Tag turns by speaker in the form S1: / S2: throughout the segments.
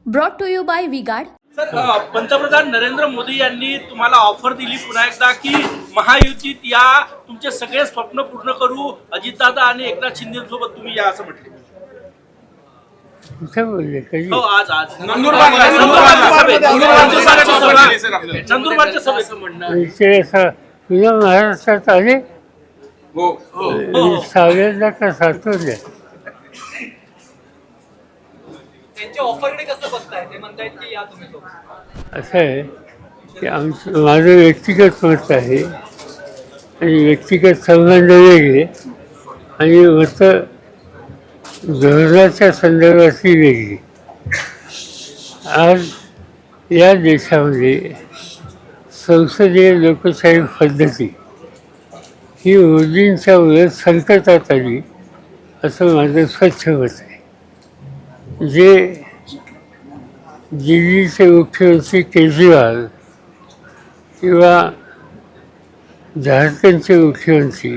S1: Brought to you by V Guard.
S2: Sir, पंतप्रधान नरेंद्र मोदी यांनी तुम्हाला ऑफर दिली पुन्हा एकदा की महायुतीत या, तुमचे सगळे स्वप्न पूर्ण करू, अजितदादा आणि एकनाथ शिंदेसोबत तुम्ही या असं म्हटले.
S3: कुठे बोलले कधी?
S2: हो, आज
S4: नंदुरबारच्या
S2: सभेत म्हणणं.
S3: विषय असा तुला महाराष्ट्रात आले सावळ्याला का सातवल्या?
S4: त्यांच्या ऑफरकडे कसं बघताय? ते म्हणतायत की या तुम्ही सोबत.
S3: असं आहे की आमचं माझं व्यक्तिगत मत आहे आणि व्यक्तिगत संबंध वेगळे आणि मत धोरणाच्या संदर्भातही वेगळी. आज या देशामध्ये संसदीय लोकशाही पद्धती ही मोदींच्या उलट संकटात आली असं माझं स्वच्छ मत आहे. जे दिल्लीचे मुख्यमंत्री केजरीवाल किंवा झारखंडचे मुख्यमंत्री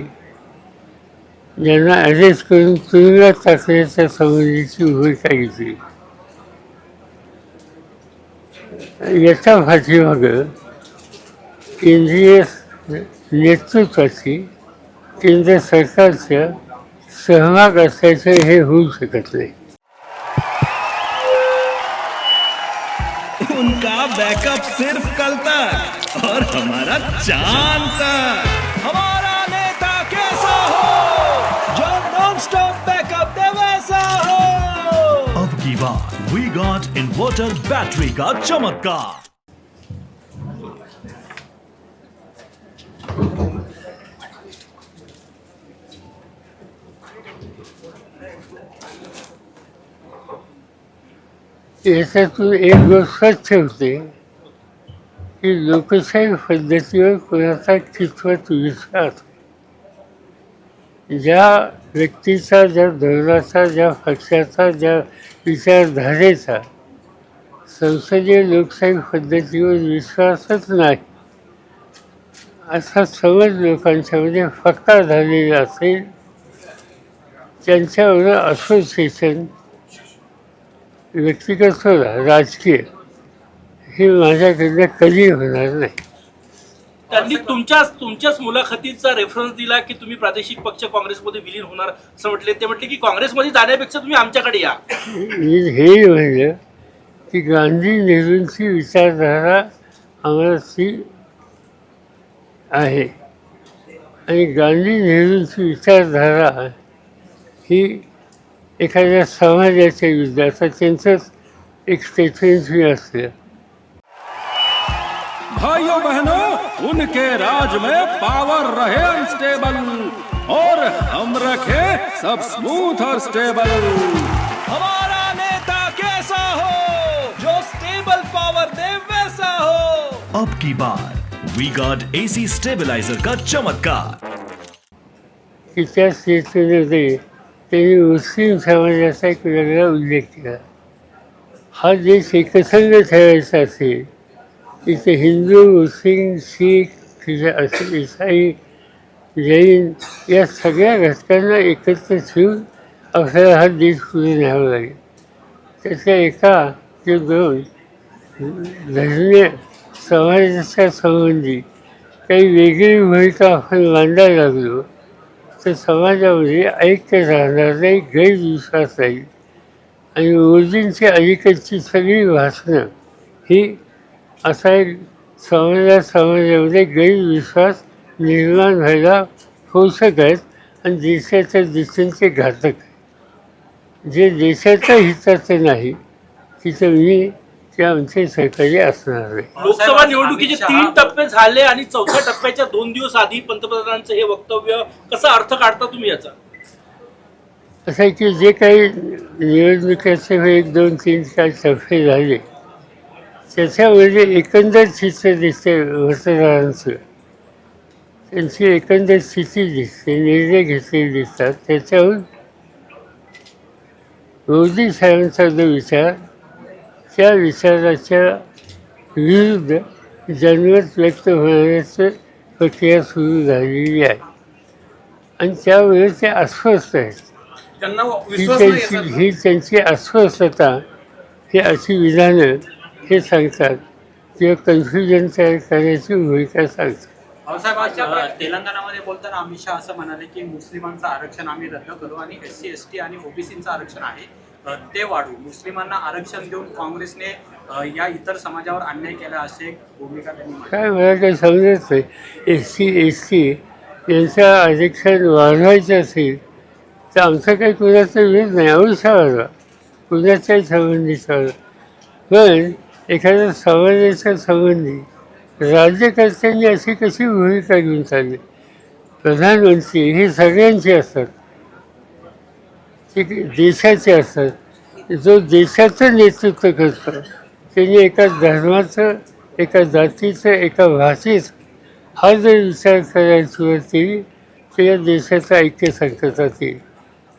S3: ज्यांना अरेस्ट करून तुरुंगात टाकण्याच्या संबंधीची भूमिका घेतली, याच्या पाठीमागं केंद्रीय नेतृत्वाची, केंद्र सरकारच्या सहभाग असल्याचं हे होऊ शकत नाही.
S5: उनका बैकअप सिर्फ कल तक और हमारा चांद तक. हमारा नेता कैसा हो जो नॉन स्टॉप बैकअप दे वैसा हो. अब की बार वी गॉट इन्वर्टर बैटरी का चमत्कार.
S3: याच्यातून एक गोष्ट स्वच्छ होते की लोकशाही पद्धतीवर कोणाचा कितपत विश्वास. ज्या व्यक्तीचा, ज्या धोरणाचा, ज्या पक्षाचा, ज्या विचारधारेचा संसदीय लोकशाही पद्धतीवर विश्वासच नाही असा समज लोकांच्यामध्ये पक्का झालेला असेल, त्यांच्यावर असोसिएशन व्यक्तिगत सोडा राजकीय हे माझ्याकडनं कधी होणार नाही.
S2: त्यांनी तुमच्याच मुलाखतीचा रेफरन्स दिला की तुम्ही प्रादेशिक पक्ष काँग्रेसमध्ये विलीन होणार असं म्हटले. ते म्हटले की काँग्रेसमध्ये जाण्यापेक्षा तुम्ही आमच्याकडे या.
S3: मी हे म्हणलं की गांधी नेहरूंची विचारधारा आम्हाला ती आहे आणि गांधी नेहरूंची विचारधारा ही एखाद्या समाजाच्या विरुद्ध त्यांचंच एक स्टेटमेंट ही असतं.
S5: भाइयों बहनों, उनके राज में पावर रहे अनस्टेबल और हम रखे सब स्मूथ और स्टेबल. हमारा नेता कैसा हो जो स्टेबल पावर दे वैसा हो. अब की बार वी गॉट एसी स्टेबलाइजर का चमत्कार.
S3: की त्या स्टेटमेंटमध्ये त्यांनी मुस्लिम समाजाचा एक वेगळा उल्लेख केला. हा देश एकसंघ ठेवायचा असेल, इथे हिंदू, मुस्लिम, शीख, इसाई, जैन या सगळ्या घटकांना एकत्र ठेवून आपल्याला हा देश पुढे न्यावा लागेल. त्याच्या एका ते दोन धर्मीय समाजाच्या संबंधी काही वेगळी भूमिका आपण मांडायला लागलो तर समाजामध्ये ऐक्य राहणार नाही, गैरविश्वास राहील आणि मोदींची अलीकडची सगळी भाषणं ही असा एक समाजामध्ये गैरविश्वास निर्माण व्हायला पोषक आहेत आणि देशाच्या दृष्टीने घातक आहे. जे देशाच्या हिताचं नाही तिथं मी ते आमचे सहकारी असणार आहे.
S2: लोकसभा निवडणुकीचे 3 टप्पे झाले आणि 4थ्या टप्प्याच्या 2 दिवस आधी पंतप्रधानांचं हे वक्तव्य, कसा अर्थ काढता तुम्ही याचा?
S3: असं आहे की जे काही निवडणुकीचे 1, 2, 3, 4 टप्पे झाले त्याच्यामध्ये एकंदर चित्र दिसते मतदारांचं, त्यांची एकंदर स्थिती दिसते, निर्णय घेतलेले दिसतात. त्याच्याहून मोदी साहेबांचा जो विचार, त्या विचाराच्या विरुद्ध जनमत व्यक्त होण्याचं प्रक्रिया सुरू झालेली आहे आणि त्यामुळे ते अस्वस्थ आहेत.
S4: त्यांना
S3: ही
S4: विश्वास नाही
S3: त्यांची अस्वस्थता हे अशी विधानं हे सांगतात किंवा कन्फ्युजन तयार करण्याची भूमिका सांगतात.
S1: भाऊसाहेब, तेलंगणामध्ये बोलताना अमित शहा असं म्हणाले की मुस्लिमांचं आरक्षण आम्ही रद्द करू आणि SC ST आणि ओबीसीचं आरक्षण आहे ते वाढवू. मुस्लिमांना आरक्षण देऊन काँग्रेसने या इतर समाजावर अन्याय केला अशी एक भूमिका त्यांनी मांडली.
S3: काय मला काही समजत नाही. SC ST यांचं आरक्षण वाढवायचं असेल तर आमचा काही कुणाचा विरोध नाही, आयुष्यावर कुणाच्याही संबंधीचा. पण एखाद्या समाजाच्या संबंधी राज्यकर्त्यांनी अशी कशी भूमिका घेऊन चालली? प्रधानमंत्री हे सगळ्यांचे असतात, ते देशाचे असतात. जो देशाचं नेतृत्व करतो त्यांनी एका धर्माचं, एका जातीचं, एका भाषेचं हा जर विचार करायला सुरुवात केली तर या देशाचं ऐक्य संकटात येईल.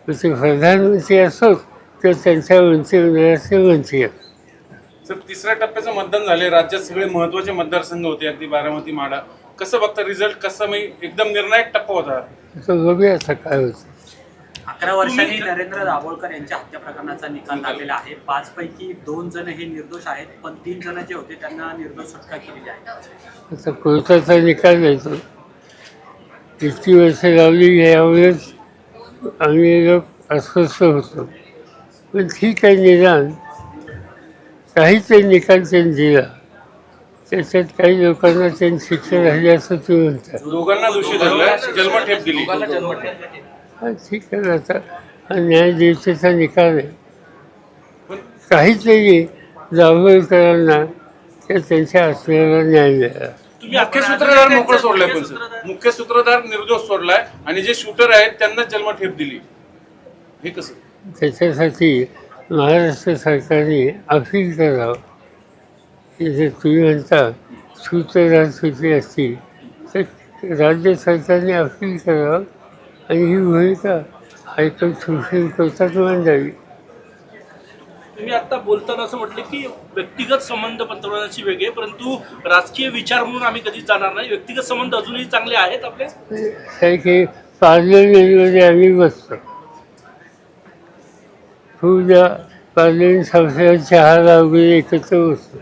S3: मग ते प्रधानमंत्री असोत किंवा त्यांच्या मंत्रिमंडळाचे मंत्री असो.
S6: सर, तिसऱ्या टप्प्याचं मतदान झाले. राज्यात सगळे महत्त्वाचे मतदारसंघ होते, अगदी बारामती, माढा. कसं बघता रिझल्ट? कसं म्हणजे एकदम निर्णायक टप्पा होता?
S3: असं बघूया आता काय होतं.
S1: 11 वर्षांनी नरेंद्र दाभोळकर यांच्या हत्या प्रकरणाचा निकाल लागलेला आहे. 5 पैकी 2 जण हे निर्दोष आहेत, पण 3 जण जे होते त्यांना निर्दोष सुटका केलेली आहे.
S3: आता कोर्टाचा निकाल येतो. इतकी वर्ष लावली यावेळेस आम्ही लोक अस्वस्थ होतो. पण ठीक आहे, निदान काहीतरी निकाल त्यांनी दिला. त्याच्यात काही लोकांना त्यांनी शिक्षा झाली असं तुम्ही म्हणता.
S6: दोघांना दोषी धरलं, जन्मठेप दिली.
S3: हा ठीक आहे, आता हा न्यायदेवतेचा निकाल आहे. काहीतरी दाभोळकरांना किंवा त्यांच्या आत्म्याला न्याय मिळाला.
S2: तुम्ही
S6: मुख्य सूत्रधार मोकळं सोडलाय, पण सर मुख्य सूत्रधार निर्दोष सोडलाय आणि जे शूटर आहेत त्यांना जन्मठेप दिली. हे कसं?
S3: त्याच्यासाठी महाराष्ट्र सरकारने अपील करावं. की जर तुम्ही म्हणता सूत्रधार सुटले असतील तर राज्य सरकारने अपील करावं आणि ही भूमिका हायकोर्ट सुप्रीम कोर्टात मांडावी.
S2: तुम्ही आता बोलताना असं म्हटलं की व्यक्तिगत संबंध पंतप्रधानांशी वेगळे, परंतु राजकीय विचार म्हणून आम्ही कधीच जाणार नाही. व्यक्तिगत संबंध अजूनही चांगले आहेत आपले.
S3: काही काही पार्लमेंटमध्ये आम्ही बसतो, खूपदा पार्लमेंट संस्थेवर चहाला वगैरे एकत्र बसतो.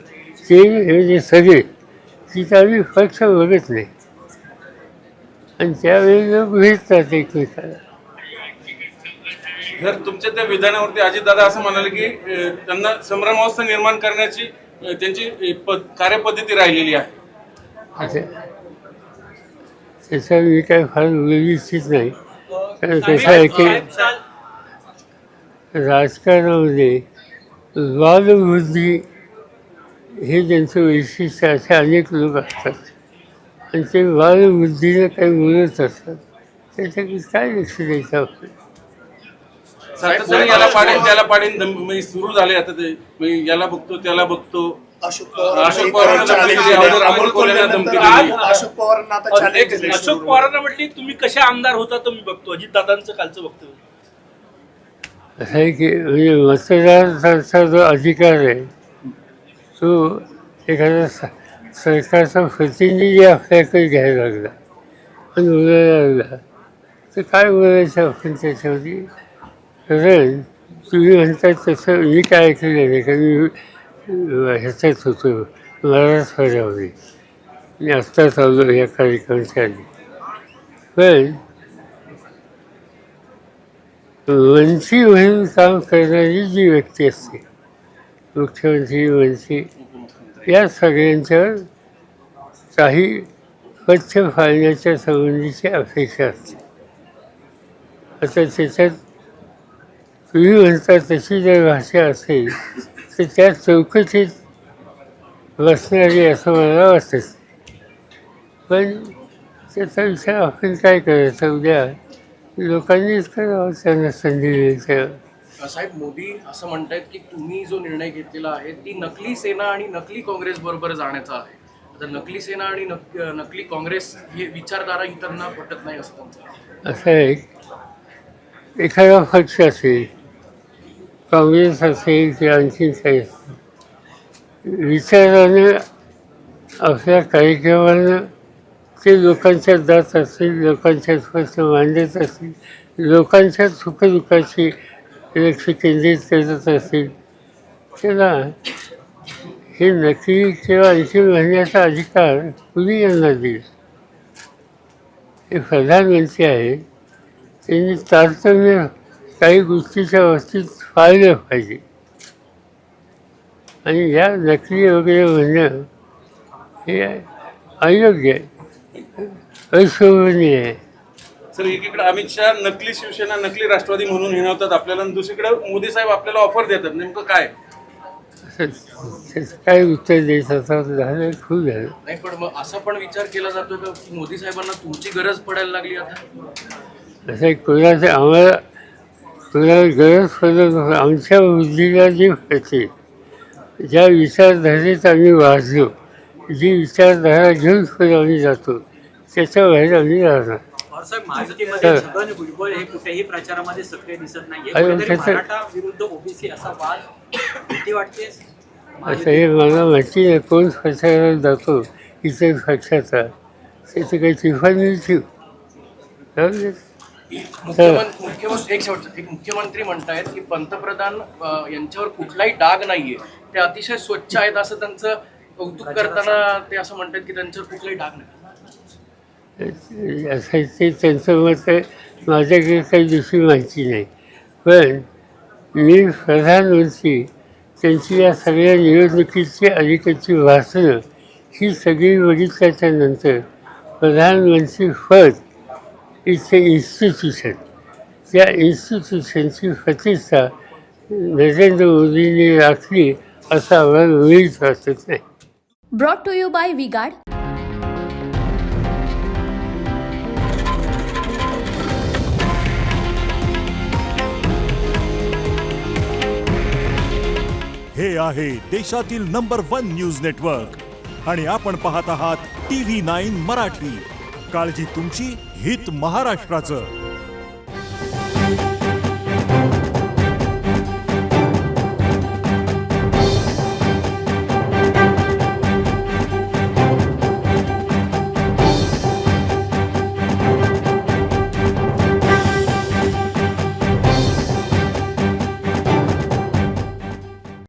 S3: ते म्हणजे सगळे तिथं आम्ही पक्ष बघत नाही आणि त्यावेळी लोक भेटतात एकमेकाला.
S6: जर तुमच्या त्या विधानावरती अजितदादा असं म्हणाले की त्यांना संभ्रमावस्था निर्माण करण्याची त्यांची कार्यपद्धती राहिलेली आहे.
S3: अच्छा, त्याचा मी काय फार बोलू इच्छित नाही. कारण कसं आहे की राजकारणामध्ये वादबुद्धी हे त्यांचं वैशिष्ट्य. असे अनेक लोक असतात आणि ते वादबुद्धीनं काही बोलत असतात. त्याच्याकडे काय लक्ष द्यायचं आपण?
S6: सातत्याने याला पाडीन त्याला पाडीन सुरू झाले. आता ते याला बघतो त्याला बघतो. अशोक पवारांना धमकी दिली, अमोल कोल्हेंना धमकी दिली.
S2: अशोक पवारांना म्हटली तुम्ही कसे आमदार होता तर मी बघतो. अजितदादांचं कालचं बघतो.
S3: असं आहे की म्हणजे मतदारांचा जो अधिकार आहे तो एखाद्या सरकारचा प्रतिनिधी आपल्याकडे घ्यायला लागला आणि बोलायला लागला तर काय बोलायचं आपण त्याच्यावरती? कारण तुम्ही म्हणता तसं मी काय ऐकलेलं नाही, कारण मी ह्याच्यात होतो मराठवाड्यामध्ये. मी आत्ताच आलो या कार्यक्रमाच्या आधी. पण मंत्री म्हणून काम करणारी जी व्यक्ती असते, मुख्यमंत्री, मंत्री, या सगळ्यांच्यावर काही पक्ष फाळण्याच्या संबंधीची अपेक्षा असते. आता त्याच्यात तुम्ही म्हणता तशी जर भाषा असेल तर त्या चौकटीत बसणारी असं मला वाटतं. पण त्याचा विचार आपण काय करायचा? उद्या लोकांनीच करावं, त्यांना संधी द्यायचं.
S7: साहेब, मोदी असं म्हणतायत की तुम्ही जो निर्णय घेतलेला आहे ती नकली सेना आणि नकली काँग्रेस बरोबर जाण्याचा आहे. आता नकली सेना आणि नकली काँग्रेस हे विचारधारा इतरांना पटत नाही असं त्यांचं.
S3: असं आहे, एखादा पक्ष असेल, काँग्रेस असेल किंवा आणखी काही असेल, विचारानं आपल्या कार्यक्रमानं ते लोकांच्या जात असतील, लोकांच्या प्रश्न मांडत असतील, लोकांच्या सुखदुःखाची लक्ष केंद्रित करत असतील त्याला हे नकली किंवा आणखी म्हणण्याचा अधिकार कुणी यांना दिला? हे प्रधानमंत्री आहेत, त्यांनी तारतम्य काही गोष्टीच्या बाबतीत पाळलं पाहिजे. आणि या नकली वगैरे म्हणणं हे अयोग्य आहे, अशोभनीय आहे.
S6: सर एकीकडे अमित शहा नकली शिवसेना नकली राष्ट्रवादी म्हणून हिणवतात आपल्याला आणि दुसरीकडे मोदी साहेब आपल्याला ऑफर देतात. नेमकं काय?
S3: त्याचं काय उत्तर द्यायचं आता झालं, खूप झालं.
S7: नाही, पण मग असा पण विचार केला जातो का की मोदी साहेबांना तुमची गरज पडायला लागली आता?
S3: असं कोणाचं आम्हाला कोणाला गरज पडत नव्हतं. आमच्या बुद्धीला जे कळते, ज्या विचारधारेत आम्ही वाढलो, जी विचारधारा घेऊन पुढे आम्ही जातो, त्याच्या बाहेर आम्ही राहणार.
S1: साहेब महायुतीमध्ये छगन भुजबळ हे कुठेही प्रचारामध्ये सक्रिय दिसत नाहीये.
S3: अरे,
S1: कुठेतरी
S3: त्याचं-
S1: मराठा विरुद्ध ओबीसी असा वाद भीती वाटते.
S3: असं हे मला माहिती नाही कोण प्रचारात जातो इतर पक्षाचा, त्याची काही टिफानी ठेव.
S7: एक मुख्यमंत्री म्हणतायत की पंतप्रधान यांच्यावर कुठलाही डाग नाहीये, ते अतिशय स्वच्छ आहेत असं त्यांचं कौतुक करताना ते असं म्हणतात की त्यांच्यावर कुठलाही डाग नाही.
S3: असं ते त्यांचं मत आहे, माझ्याकडे काही दुसरी माहिती नाही. पण मी प्रधानमंत्री त्यांची या सगळ्या निवडणुकीची अलीकडची भाषणं ही सगळी बघितल्याच्या नंतर प्रधानमंत्री पद इथे इन्स्टिट्यूशन, त्या इन्स्टिट्यूशनची प्रतिष्ठा नरेंद्र मोदींनी राखली असं आम्हाला मुळीच वाटत नाही.
S8: Brought to you by V-Guard.
S9: हे आहे देशातील नंबर 1 न्यूज नेटवर्क आणि आपण पाहत आहात TV9 मराठी. काळजी तुमची, हित महाराष्ट्राचं.